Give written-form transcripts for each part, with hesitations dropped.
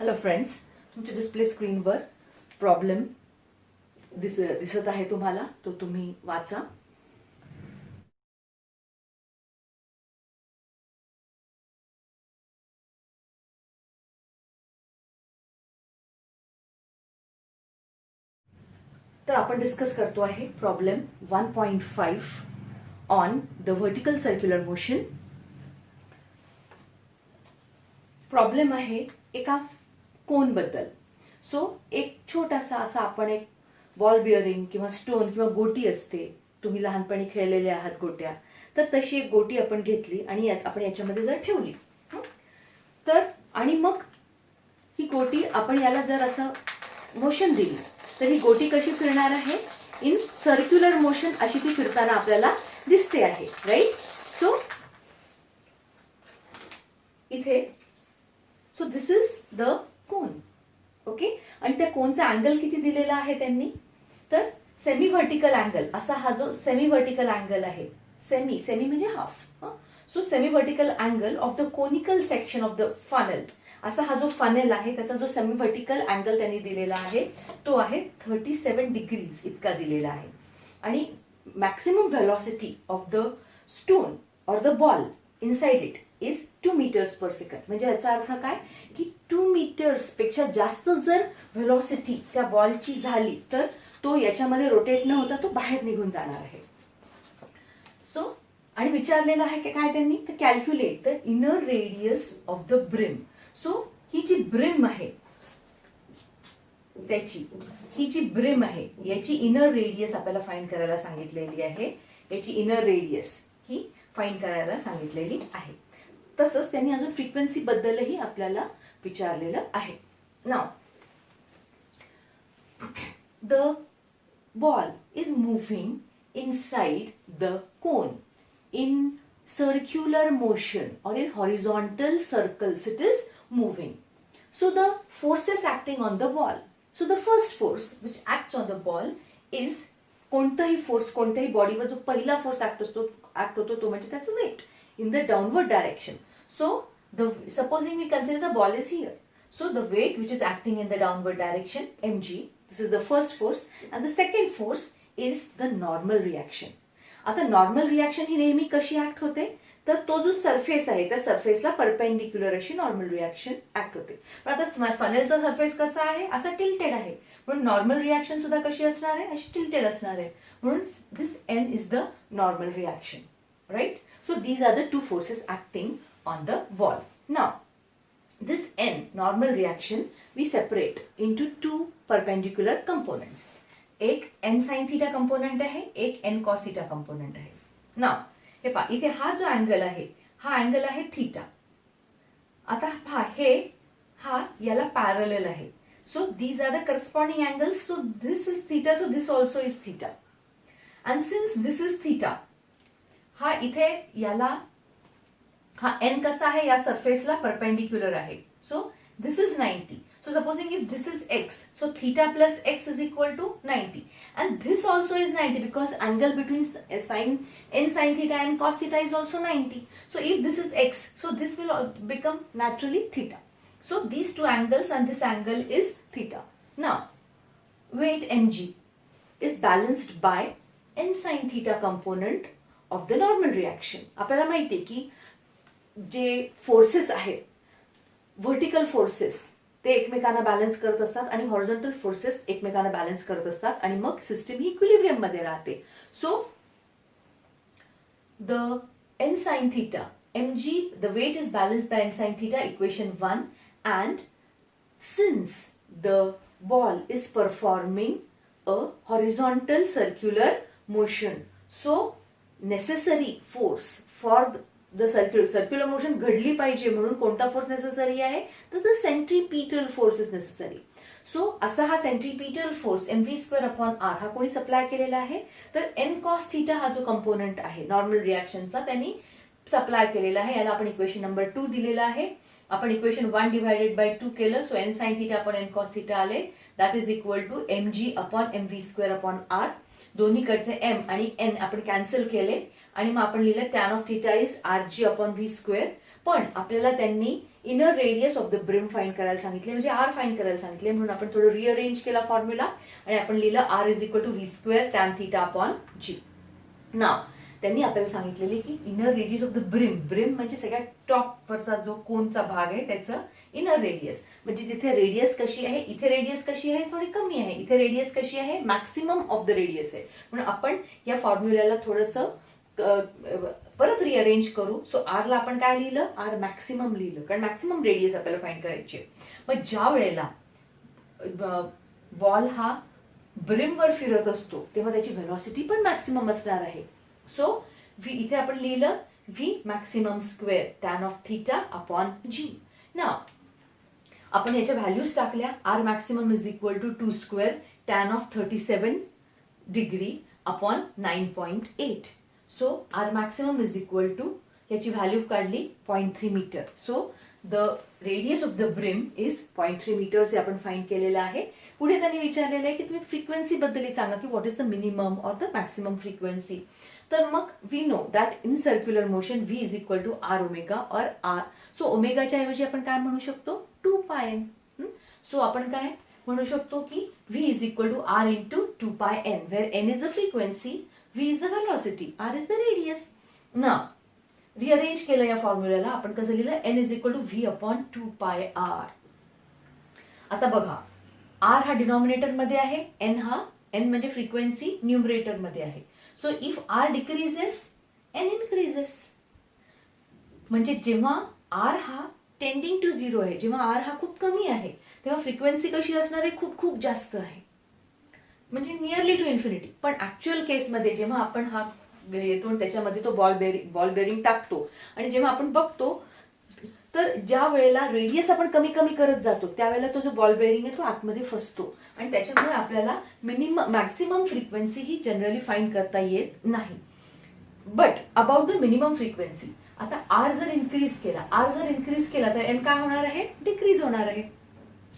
Hello friends, तुमच्या display स्क्रीनवर problem दिसत आहे तुम्हाला, तो तुम्ही वाचा. तर आपण डिस्कस करतो आहे problem 1.5 on the vertical circular motion. Problem आहे एका कोन बद्दल. सो एक छोटासा असा आपण एक बॉल बिअरिंग किंवा स्टोन किंवा गोटी असते, तुम्ही लहानपणी खेळलेले आहात गोट्या, तर तशी एक गोटी आपण घेतली आणि आपण याच्यामध्ये जर ठेवली तर आणि मग ही गोटी आपण याला जर असं मोशन दिली तर ही गोटी कशी फिरणार आहे? इन सर्क्युलर मोशन अशी ती फिरताना आपल्याला दिसते आहे, राईट? सो इथे so this is the cone. Okay, आणि त्या कोनचा अँगल किती दिलेला आहे त्यांनी? तर सेमी व्हर्टिकल अँगल, असा हा जो सेमी व्हर्टिकल अँगल आहे, सेमी म्हणजे half. So semi vertical angle of the conical section of the funnel, असा हा जो फनेल आहे त्याचा जो सेमी व्हर्टिकल अँगल त्यांनी दिलेला आहे तो आहे 37 डिग्रीज इतका दिलेला आहे. आणि maximum velocity of the stone or the ball inside it is 2 meters per second. म्हणजे याचा अर्थ काय की 2 meters पेक्षा जास्त जर व्हेलॉसिटी त्या बॉलची झाली तर तो याच्यामध्ये रोटेट न होता तो बाहेर निघून जाणार आहे. सो आणि विचारलेलं आहे की काय त्यांनी, तर calculate the inner radius of the brim. So ही जी ब्रिम आहे त्याची, ही जी ब्रिम आहे याची इनर रेडियस आपल्याला फाइंड करायला सांगितलेली आहे. याची इनर रेडियस ही फाइंड करायला सांगितलेली आहे. तसंच त्यांनी अजून फ्रिक्वेन्सी बद्दलही आपल्याला विचारलेलं आहे. नाव the ball is moving inside the cone in circular motion or in horizontal circles it is moving. So the forces acting on the ball. So the first force which acts on the ball is कोणताही force, कोणत्याही बॉडीवर जो पहिला force act होतो तो म्हणजे त्याचं weight in the downward direction. So the supposing we consider the ball is here. So the weight which is acting in the downward direction, mg, this is the first force, and the second force is the normal reaction. आता normal reaction ही नेहमी कशी act होते, तर तो जो surface आहे त्या सरफेसला perpendicular अशी नॉर्मल रिॲक्शन ऍक्ट होते. पण आता फनेलचा सरफेस कसा आहे, असा टिल्टेड आहे, म्हणून नॉर्मल रिॲक्शन सुद्धा कशी असणार आहे, अशी टिल्टेड असणार आहे. म्हणून this N is the normal reaction, right? So these are the two forces acting on the ball. Now this N normal reaction we separate into 2 perpendicular components. एक एन साइन थीटा कंपोनेंट आहे, एक N cos theta component आहे. ना हे पहा, इथे हा जो अँगल आहे हा अँगल आहे थीटा. आता पहा हा याला पॅरलल आहे. So these are the corresponding angles. So this is theta, so this also is theta. And since this is theta, हा इथे याला हा एन कसा आहे, या सरफेसला परपेंडिक्युलर आहे. So this is 90. So supposing if this is x, so theta plus x is equal to 90. And this also is 90 because angle between n sin theta and cos theta is also 90. So if this is x, so this will become naturally theta. So these two angles and this angle is theta. Now, weight mg is balanced by n sin theta component of the normal reaction. आपल्याला माहिती आहे की जे forces आहेत, vertical forces ते एकमेकांना balance करत असतात आणि हॉरिझॉन्टल फोर्सेस एकमेकांना बॅलन्स करत असतात आणि मग सिस्टम ही इक्विलिब्रियम मध्ये राहते. So the N sine theta mg, the weight is balanced by n sin theta, equation 1. And since the ball is performing a horizontal circular motion, so necessary force for the circular motion घडली पाहिजे म्हणून कोणता force necessary आहे, तर the centripetal force is necessary. So असा हा centripetal force mv²/r हा कोणी सप्लाय केलेला आहे, तर एन कॉस थीटा हा जो कंपोनंट आहे नॉर्मल रिॲक्शनचा त्यांनी सप्लाय केलेला आहे. याला आपण इक्वेशन नंबर 2 दिलेला आहे. आपण इक्वेशन 1 डिवायडेड बाय 2 केलं, so N sine theta upon N cos theta आले, that is equal to mg/mv²/r. दोन्हीकडचे एम आणि एन आपण कॅन्सल केले आणि मग आपण लिहिलं tan of theta is rg/v². पण आपल्याला त्यांनी inner radius of the brim find करायला सांगितले, म्हणजे आर फाइंड करायला सांगितले, म्हणून आपण थोडं रिअरेंज केला फॉर्म्युला आणि आपण लिहिलं R is equal to V square tan theta upon G. नाव त्यांनी आपल्याला सांगितलेले की inner radius of the brim म्हणजे सगळ्यात टॉपवरचा जो कोनचा भाग आहे त्याचं इनर रेडियस, म्हणजे तिथे रेडियस कशी आहे, इथे रेडियस कशी आहे, थोडी कमी आहे, इथे रेडियस कशी आहे, मॅक्सिमम ऑफ द रेडियस आहे. म्हणून आपण या फॉर्म्युल्याला थोडंसं परत रिअरेंज करू. सो आर ला आपण काय लिहिलं, आर मॅक्सिमम लिहिलं, कारण मॅक्सिमम रेडियस आपल्याला फाइंड करायची आहे. मग ज्या वेळेला बॉल हा ब्रिमवर फिरत असतो तेव्हा त्याची व्हेलॉसिटी पण मॅक्सिमम असणार आहे. सो व्ही इथे आपण लिहिलं V maximum square tan of theta upon G. ना आपण याच्या व्हॅल्यूज टाकल्या, R maximum is equal to 2 square tan of 37 degree upon 9.8. So R maximum is equal to, याची व्हॅल्यू काढली 0.3 meter. So the radius of the brim is 0.3 meters हे आपण find केलेलं आहे. पुढे त्यांनी विचारलेलं आहे की तुम्ही फ्रिक्वेन्सी बद्दल सांगा की what is the minimum or the maximum frequency. तर मग we know that in circular motion V is equal to R omega or R. So ओमेगाच्या ऐवजी आपण काय म्हणू शकतो, 2 पाय एन. सो आपण काय म्हणू शकतो की V is equal to R into 2 pi N, where N is the frequency, V is the velocity, R is the radius. ना रिअरेंज केलं या फॉर्म्युल्याला आपण कसं लिहिलं, N is equal to V upon 2 pi R. आता बघा आर हा डिनॉमिनेटर मध्ये आहे, एन म्हणजे फ्रिक्वेन्सी न्यूमरेटर मध्ये आहे. So if R decreases N increases, म्हणजे जेव्हा आर हा टेंडिंग टू 0 आहे, जेव्हा आर हा खूप कमी आहे तेव्हा फ्रिक्वेन्सी कशी असणार आहे, खूप खूप जास्त आहे, म्हणजे नियरली टू इन्फिनिटी. पण ऍक्च्युअल केसमध्ये जेव्हा आपण हा येतो त्याच्यामध्ये तो बॉल बेरिंग टाकतो आणि जेव्हा आपण बघतो तर ज्या वेळेला रेडियस आपण कमी कमी करत जातो त्यावेळेला तो जो बॉल बेरिंग आहे तो आतमध्ये फसतो आणि त्याच्यामुळे आपल्याला मॅक्सिमम फ्रिक्वेन्सी ही जनरली फाइंड करता येत नाही. But about the minimum frequency, आता आर जर इन्क्रीज केला तर एन काय होणार आहे, डिक्रीज होणार आहे.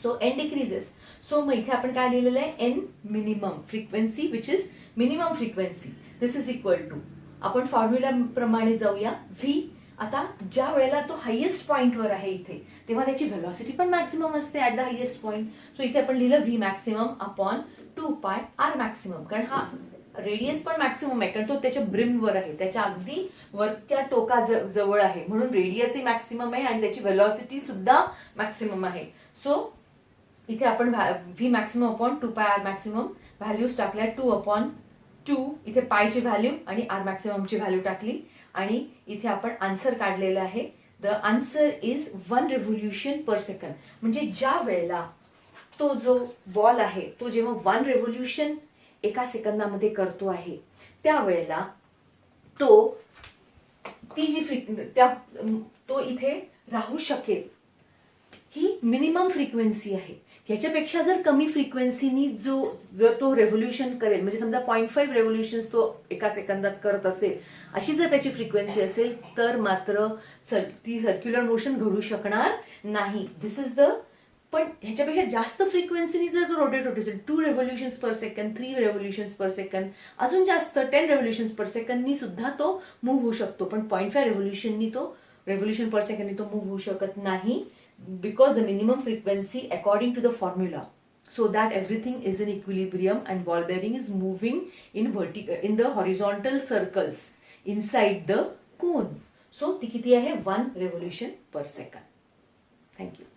So N decreases. सो मग इथे आपण काय लिहिलेलं आहे, N minimum frequency which is minimum frequency, this is equal to, आपण फॉर्म्युला प्रमाणे जाऊया, व्ही. आता ज्या वेळेला तो हायेस्ट पॉइंटवर आहे इथे तेव्हा त्याची व्हेलॉसिटी पण मॅक्सिमम असते at the highest point. So इथे आपण लिहिलं V maximum upon 2 pi R maximum, कारण हा रेडियस पण मॅक्सिमम आहे कारण तो त्याच्या ब्रिमवर आहे, त्याच्या अगदी वरच्या टोका जवळ आहे, म्हणून रेडियसही मॅक्सिमम आहे आणि त्याची व्हेलॉसिटी सुद्धा मॅक्सिमम आहे. सो इथे आपण V maximum upon 2 pi R maximum values टाकल्या, 2 अपॉन 2 इथे पायची व्हॅल्यू आणि आर मॅक्सिममची व्हॅल्यू टाकली आणि इथे आपण आन्सर काढलेलं आहे. The answer is 1 revolution per second. म्हणजे ज्या वेळेला तो जो बॉल आहे तो जेव्हा 1 रेव्होल्युशन एका सेकंदामध्ये करतो आहे त्यावेळेला तो तो इथे राहू शकेल, ही मिनिमम फ्रिक्वेन्सी आहे. ह्याच्यापेक्षा जर कमी फ्रिक्वेन्सीनी जर तो रेव्होल्युशन करेल, म्हणजे समजा 0.5 रेव्होल्युशन तो एका सेकंदात करत असेल, अशी जर त्याची फ्रिक्वेन्सी असेल तर मात्र ती सर्क्युलर मोशन घडू शकणार नाही. दिस इज द, पण ह्याच्यापेक्षा जास्त फ्रिक्वेन्सीनी जर तो रोटेट होत असेल, 2 रेव्होल्युशन्स पर सेकंड, 3 रेव्होल्युशन्स पर सेकंड, अजून जास्त 10 रेव्होल्युशन्स पर सेकंडनी सुद्धा तो मूव्ह होऊ शकतो, पण 0.5 रेव्होल्युशन पर सेकंडनी तो मूव्ह होऊ शकत नाही. Because the minimum frequency according to the formula, so that everything is in equilibrium and ball bearing is moving in the horizontal circles inside the cone. So ती किती आहे, 1 revolution per second. Thank you.